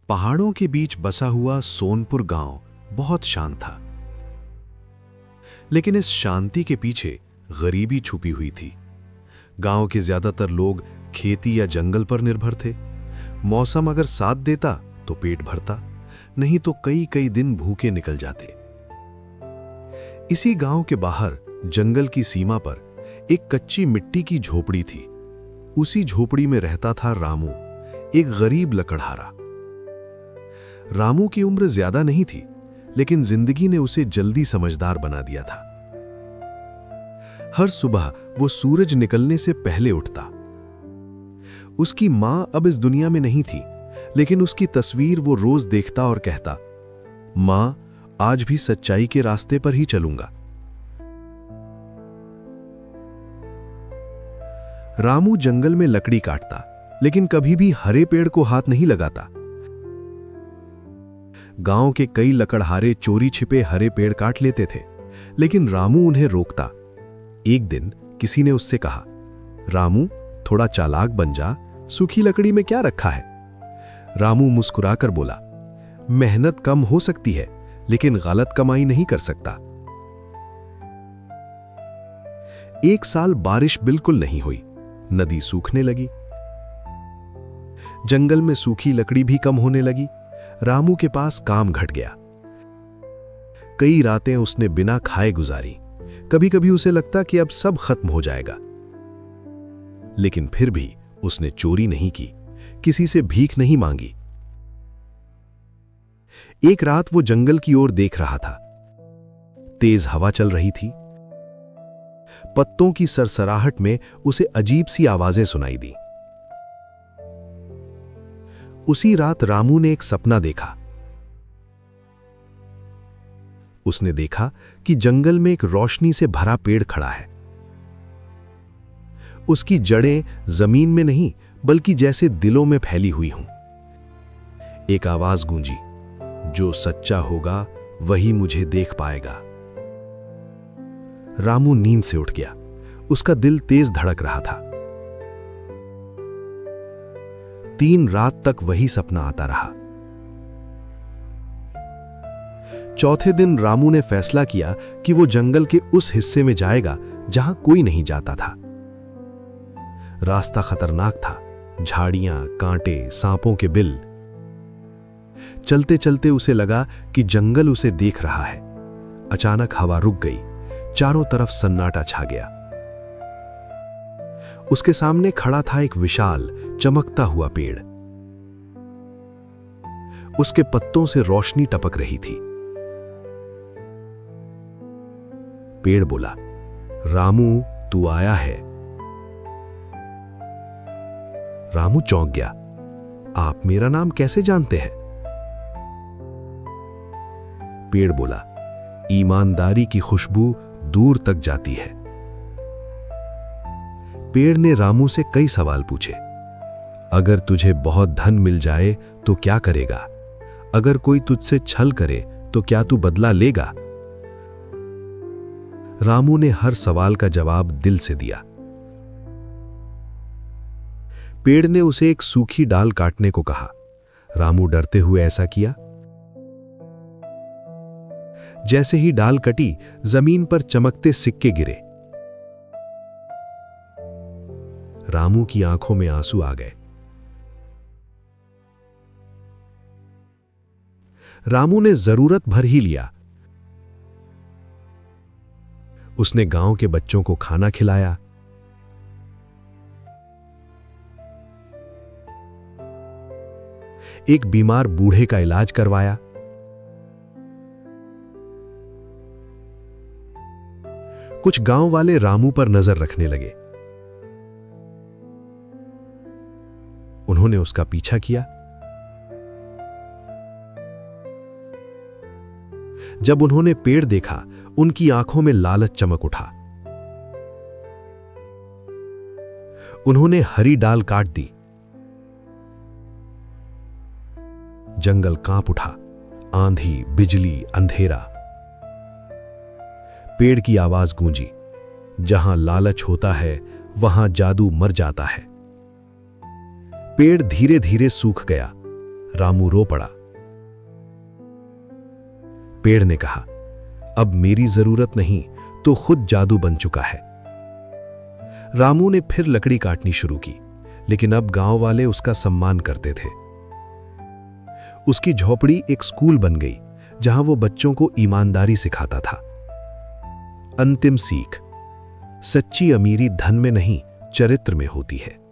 पहाड़ों के बीच बसा हुआ सोनपुर गांव बहुत शांत था। लेकिन इस शांति के पीछे गरीबी छुपी हुई थी। गांव के ज्यादातर लोग खेती या जंगल पर निर्भर थे। मौसम अगर साथ देता तो पेट भरता, नहीं तो कई कई दिन भूखे निकल जाते। इसी गांव के बाहर जंगल की सीमा पर एक कच्ची मिट्टी की झोपड़ी थी। उसी झोपड़ी में रहता था रामू, एक गरीब लकड़हारा। रामू की उम्र ज्यादा नहीं थी, लेकिन जिंदगी ने उसे जल्दी समझदार बना दिया था। हर सुबह वो सूरज निकलने से पहले उठता। उसकी मां अब इस दुनिया में नहीं थी, लेकिन उसकी तस्वीर वो रोज देखता और कहता, मां, आज भी सच्चाई के रास्ते पर ही चलूंगा। रामू जंगल में लकड़ी काटता, लेकिन कभी भी हरे पेड़ को हाथ नहीं लगाता। गांव के कई लकड़हारे चोरी छिपे हरे पेड़ काट लेते थे, लेकिन रामू उन्हें रोकता। एक दिन किसी ने उससे कहा, रामू, थोड़ा चालाक बन जा, सूखी लकड़ी में क्या रखा है? रामू मुस्कुराकर बोला, मेहनत कम हो सकती है, लेकिन गलत कमाई नहीं कर सकता। एक साल बारिश बिल्कुल नहीं हुई, नदी सूखने लगी। जंगल में सूखी लकड़ी भी कम होने लगी। रामू के पास काम घट गया। कई रातें उसने बिना खाए गुजारी। कभी कभी उसे लगता कि अब सब खत्म हो जाएगा, लेकिन फिर भी उसने चोरी नहीं की, किसी से भीख नहीं मांगी। एक रात वो जंगल की ओर देख रहा था। तेज हवा चल रही थी। पत्तों की सरसराहट में उसे अजीब सी आवाजें सुनाई दी। उसी रात रामू ने एक सपना देखा। उसने देखा कि जंगल में एक रोशनी से भरा पेड़ खड़ा है। उसकी जड़ें जमीन में नहीं, बल्कि जैसे दिलों में फैली हुई हों। एक आवाज गूंजी, जो सच्चा होगा वही मुझे देख पाएगा। रामू नींद से उठ गया। उसका दिल तेज धड़क रहा था। 3 रात तक वही सपना आता रहा। चौथे दिन रामू ने फैसला किया कि वो जंगल के उस हिस्से में जाएगा जहां कोई नहीं जाता था। रास्ता खतरनाक था, झाड़ियां, कांटे, सांपों के बिल। चलते चलते उसे लगा कि जंगल उसे देख रहा है। अचानक हवा रुक गई, चारों तरफ सन्नाटा छा गया। उसके सामने खड़ा था एक विशाल, चमकता हुआ पेड़। उसके पत्तों से रोशनी टपक रही थी। पेड़ बोला, रामू, तू आया है। रामू चौंक गया। आप मेरा नाम कैसे जानते हैं? पेड़ बोला, ईमानदारी की खुशबू दूर तक जाती है। पेड़ ने रामू से कई सवाल पूछे। अगर तुझे बहुत धन मिल जाए तो क्या करेगा? अगर कोई तुझसे छल करे तो क्या तू बदला लेगा? रामू ने हर सवाल का जवाब दिल से दिया। पेड़ ने उसे एक सूखी डाल काटने को कहा। रामू डरते हुए ऐसा किया। जैसे ही डाल कटी, जमीन पर चमकते सिक्के गिरे। रामू की आंखों में आंसू आ गए। रामू ने जरूरत भर ही लिया। उसने गांव के बच्चों को खाना खिलाया। एक बीमार बूढ़े का इलाज करवाया। कुछ गांव वाले रामू पर नजर रखने लगे। उन्होंने उसका पीछा किया। जब उन्होंने पेड़ देखा, उनकी आंखों में लालच चमक उठा। उन्होंने हरी डाल काट दी। जंगल कांप उठा। आंधी, बिजली, अंधेरा। पेड़ की आवाज गूंजी, जहां लालच होता है वहां जादू मर जाता है। पेड़ धीरे धीरे सूख गया। रामू रो पड़ा। पेड़ ने कहा, अब मेरी जरूरत नहीं तो खुद जादू बन चुका है। रामू ने फिर लकड़ी काटनी शुरू की, लेकिन अब गांव वाले उसका सम्मान करते थे। उसकी झोपड़ी एक स्कूल बन गई, जहां वो बच्चों को ईमानदारी सिखाता था। अंतिम सीख, सच्ची अमीरी धन में नहीं, चरित्र में होती है।